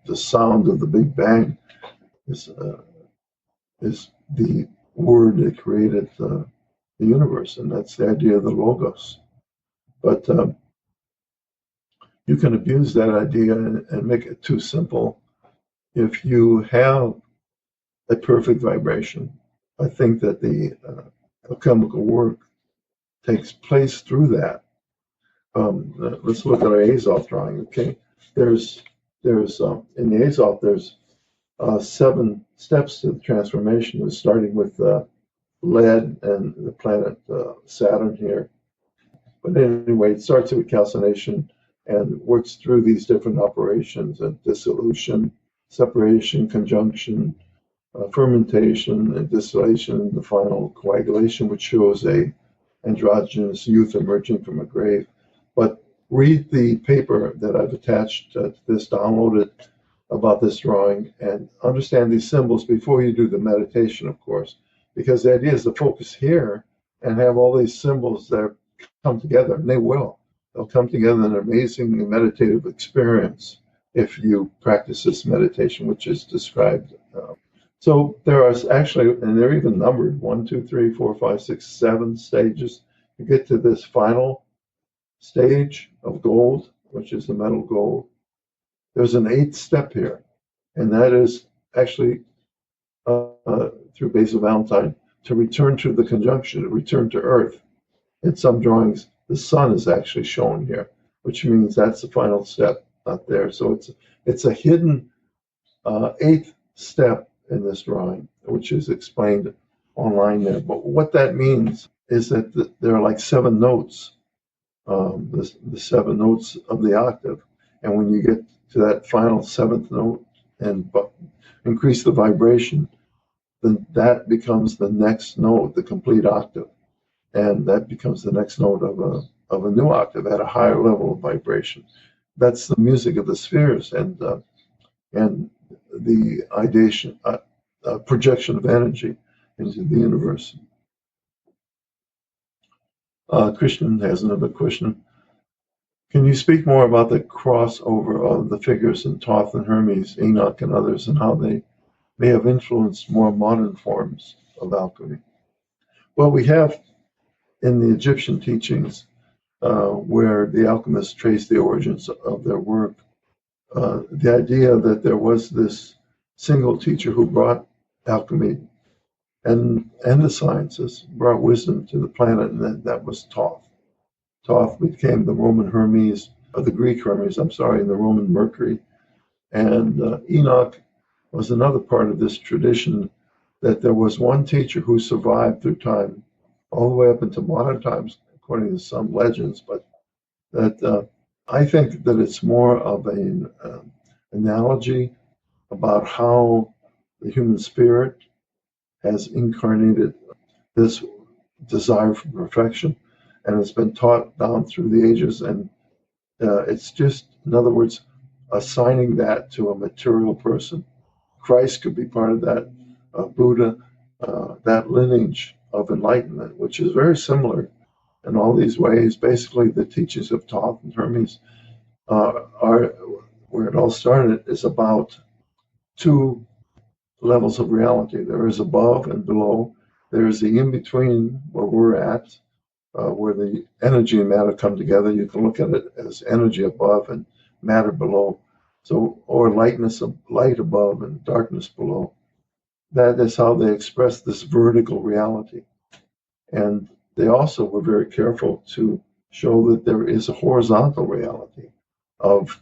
the sound of the Big Bang is the word that created the universe, and that's the idea of the logos. But you can abuse that idea and make it too simple. If you have a perfect vibration, I think that the alchemical work takes place through that. Let's look at our Azoth drawing. Okay, there's in the Azoth there's 7 steps to the transformation, starting with lead and the planet Saturn here. But anyway, it starts with calcination and works through these different operations and dissolution, separation, conjunction, fermentation, and distillation, and the final coagulation, which shows a androgynous youth emerging from a grave. But read the paper that I've attached to this, download it, about this drawing, and understand these symbols before you do the meditation, of course, because the idea is to focus here and have all these symbols that come together, and they will. They'll come together in an amazing meditative experience if you practice this meditation, which is described. So there are actually, and they're even numbered, 1, 2, 3, 4, 5, 6, 7 stages. You get to this final stage of gold, which is the metal gold. There's an 8th step here, and that is actually through Basil Valentine to return to the conjunction, to return to Earth. In some drawings, the sun is actually shown here, which means that's the final step out there. So it's a hidden 8th step in this drawing, which is explained online there. But what that means is that there are like 7 notes, the 7 notes of the octave. And when you get to that final 7th note and increase the vibration, then that becomes the next note, the complete octave. And that becomes the next note of a new octave at a higher level of vibration. That's the music of the spheres and the ideation, projection of energy into the universe. Christian has another question. Can you speak more about the crossover of the figures in Thoth and Hermes, Enoch, and others, and how they may have influenced more modern forms of alchemy? Well, we have in the Egyptian teachings, where the alchemists trace the origins of their work, the idea that there was this single teacher who brought alchemy and the sciences, brought wisdom to the planet, and that was Thoth. Thoth became the Roman Hermes, or the Greek Hermes, and the Roman Mercury. And Enoch was another part of this tradition, that there was one teacher who survived through time, all the way up into modern times, according to some legends. But that I think that it's more of an analogy about how the human spirit has incarnated this desire for perfection, and it's been taught down through the ages. And it's just, in other words, assigning that to a material person. Christ could be part of that, Buddha, that lineage of enlightenment, which is very similar in all these ways. Basically, the teachings of Thoth and Hermes are where it all started, is about 2 levels of reality. There is above and below. There is the in-between where we're at, where the energy and matter come together. You can look at it as energy above and matter below. So, or lightness of light above and darkness below. That is how they express this vertical reality. And they also were very careful to show that there is a horizontal reality of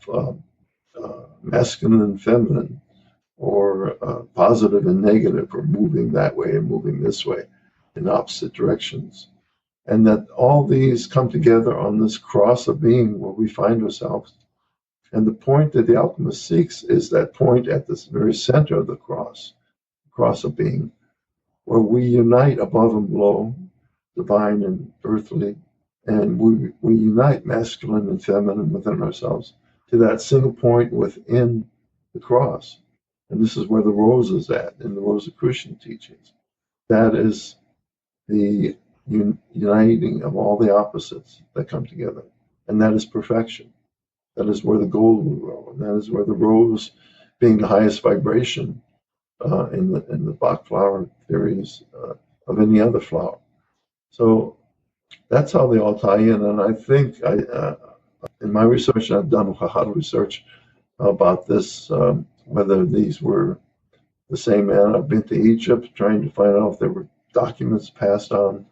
masculine and feminine, or positive and negative, or moving that way and moving this way in opposite directions. and that all these come together on this cross of being where we find ourselves. And the point that the alchemist seeks is that point at the very center of the cross of being, where we unite above and below, divine and earthly, and we unite masculine and feminine within ourselves to that single point within the cross. And this is where the rose is at in the Rosicrucian teachings. That is the uniting of all the opposites that come together. And that is perfection. That is where the gold will grow. And that is where the rose, being the highest vibration in the Bach flower theories of any other flower. So that's how they all tie in. And I think in my research, I've done a lot of research about this, whether these were the same man. I've been to Egypt trying to find out if there were documents passed on.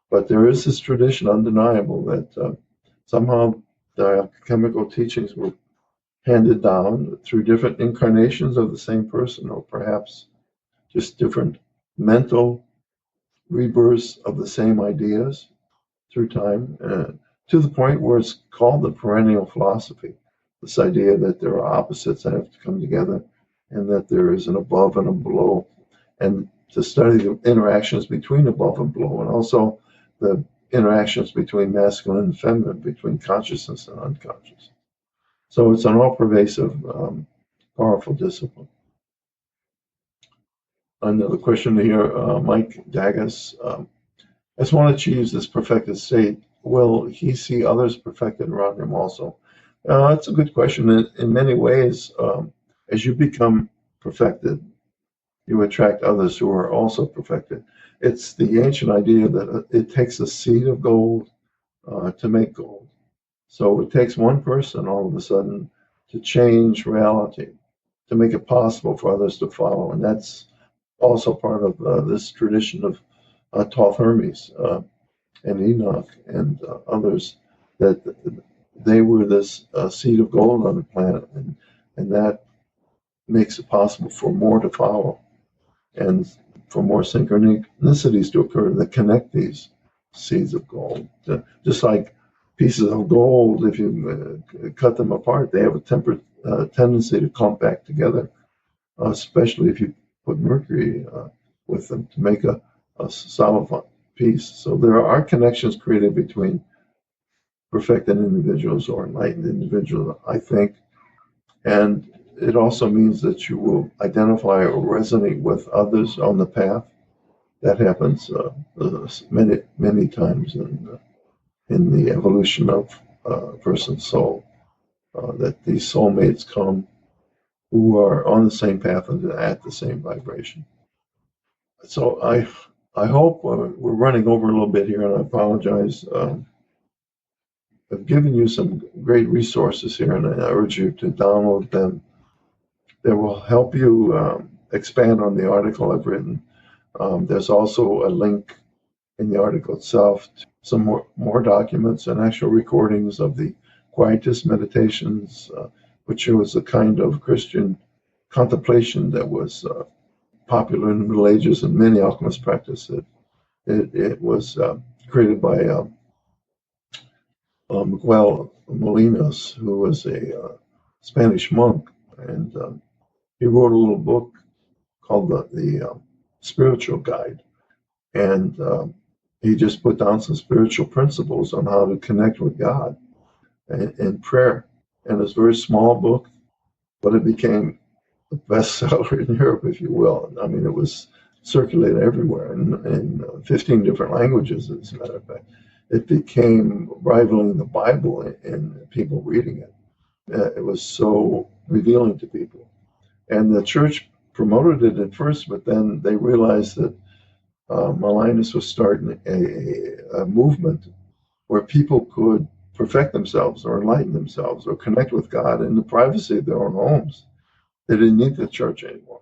But there is this tradition, undeniable, that somehow the alchemical teachings were handed down through different incarnations of the same person, or perhaps just different mental rebirths of the same ideas through time, to the point where it's called the perennial philosophy. This idea that there are opposites that have to come together, and that there is an above and a below, and to study the interactions between above and below, and also the interactions between masculine and feminine, between consciousness and unconscious. So it's an all-pervasive, powerful discipline. Another question here, Mike Dagas. As one achieves this perfected state, will he see others perfected around him also? That's a good question. In many ways, as you become perfected, you attract others who are also perfected. It's the ancient idea that it takes a seed of gold to make gold. So it takes one person all of a sudden to change reality, to make it possible for others to follow. And that's also part of this tradition of Thoth Hermes and Enoch and others, that they were this seed of gold on the planet, and that makes it possible for more to follow and for more synchronicities to occur that connect these seeds of gold. Just like pieces of gold, if you cut them apart, they have a tendency to clump back together, especially if you put mercury with them to make a solid piece. So there are connections created between perfected individuals or enlightened individuals, I think. And it also means that you will identify or resonate with others on the path. That happens many times in the evolution of a person's soul, that these soulmates come who are on the same path and at the same vibration. So I hope we're running over a little bit here, and I apologize. I've given you some great resources here, and I urge you to download them. That will help you expand on the article I've written. There's also a link in the article itself to some more documents and actual recordings of the Quietist meditations, which was a kind of Christian contemplation that was popular in the Middle Ages, and many alchemists practiced it. It was created by Miguel Molinos, who was a Spanish monk, and he wrote a little book called the Spiritual Guide, and he just put down some spiritual principles on how to connect with God in prayer. And it's a very small book, but it became a bestseller in Europe, if you will. I mean, it was circulated everywhere in 15 different languages, as a matter of fact. It became rivaling the Bible in people reading it. It was so revealing to people. And the church promoted it at first, but then they realized that Molinos was starting a movement where people could perfect themselves or enlighten themselves or connect with God in the privacy of their own homes. They didn't need the church anymore.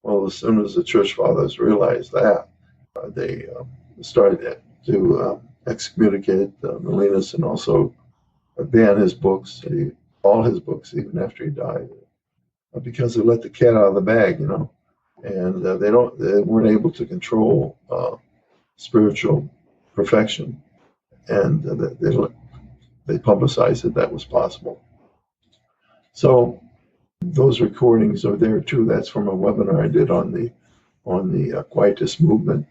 Well, as soon as the church fathers realized that, they started to excommunicate Molinos and also ban his books, all his books, even after he died, because they let the cat out of the bag, and they weren't able to control spiritual perfection, and they publicized that was possible. So those recordings are there too. That's from a webinar I did on the Quietist movement,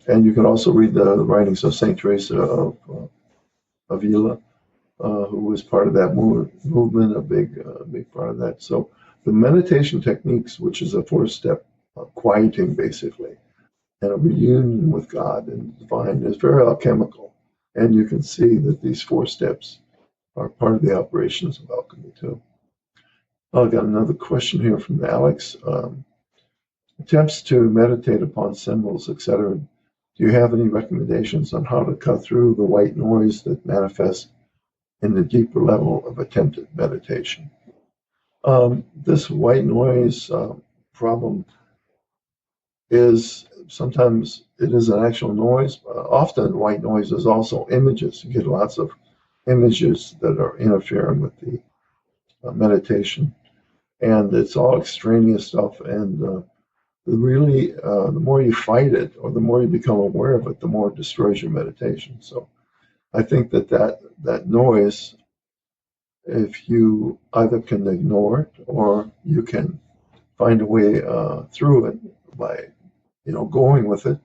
and you can also read the writings of Saint Teresa of Avila, who was part of that movement, a big part of that. So the meditation techniques, which is a 4-step quieting basically, and a reunion with God and divine, is very alchemical. And you can see that these 4 steps are part of the operations of alchemy too. I've got another question here from Alex. Attempts to meditate upon symbols, etc. Do you have any recommendations on how to cut through the white noise that manifests in the deeper level of attempted meditation? This white noise problem is sometimes it is an actual noise. Often white noise is also images. You get lots of images that are interfering with the meditation, and it's all extraneous stuff. And really, the more you fight it, or the more you become aware of it, the more it destroys your meditation. So I think that noise, if you either can ignore it or you can find a way through it by going with it,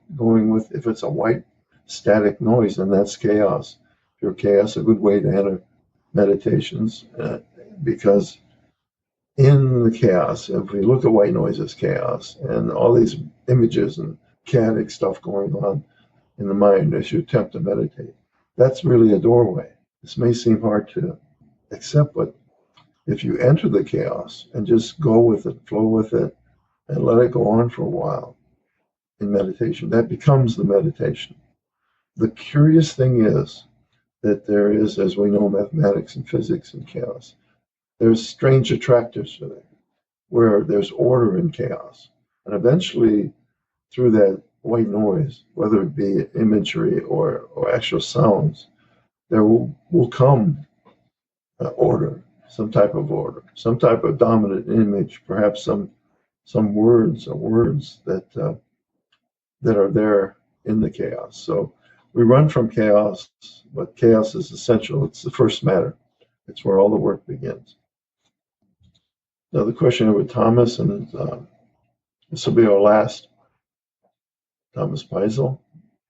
if it's a white static noise, then that's chaos. Pure chaos, a good way to enter meditations, because in the chaos, if we look at white noise as chaos and all these images and chaotic stuff going on in the mind as you attempt to meditate, that's really a doorway. This may seem hard to accept, but if you enter the chaos and just go with it, flow with it, and let it go on for a while in meditation, that becomes the meditation. The curious thing is that there is, as we know, mathematics and physics and chaos. There's strange attractors to that, where there's order in chaos. And eventually, through that white noise, whether it be imagery or actual sounds, there will come order, some type of order, some type of dominant image, perhaps some words that are there in the chaos. So we run from chaos, but chaos is essential. It's the first matter. It's where all the work begins. Now the question here with Thomas, and this will be our last. Thomas Peisel.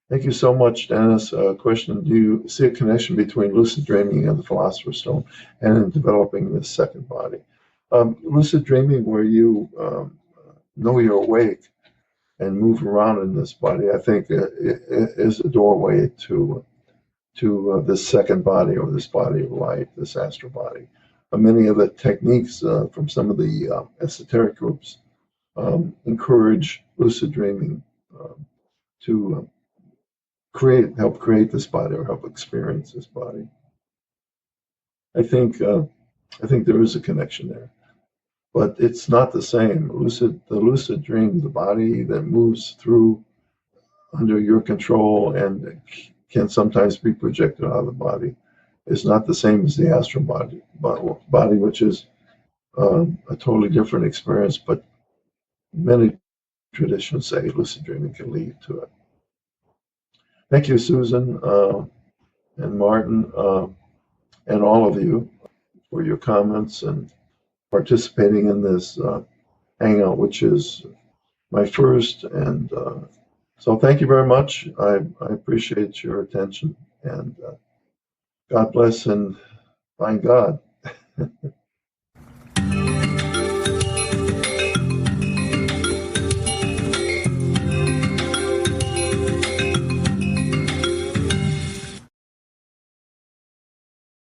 Thank you so much, Dennis. Question: do you see a connection between lucid dreaming and the Philosopher's Stone and in developing this second body? Lucid dreaming, where you know you're awake and move around in this body, I think is a doorway to this second body, or this body of light, this astral body. Many of the techniques from some of the esoteric groups encourage lucid dreaming to help create this body, or help experience this body. I think there is a connection there, but it's not the same. The lucid dream, the body that moves through under your control and can sometimes be projected out of the body, is not the same as the astral body, which is a totally different experience. But many traditions say lucid dreaming can lead to it. Thank you, Susan and Martin, and all of you for your comments and participating in this hangout, which is my first. And so thank you very much. I appreciate your attention, and God bless and find God.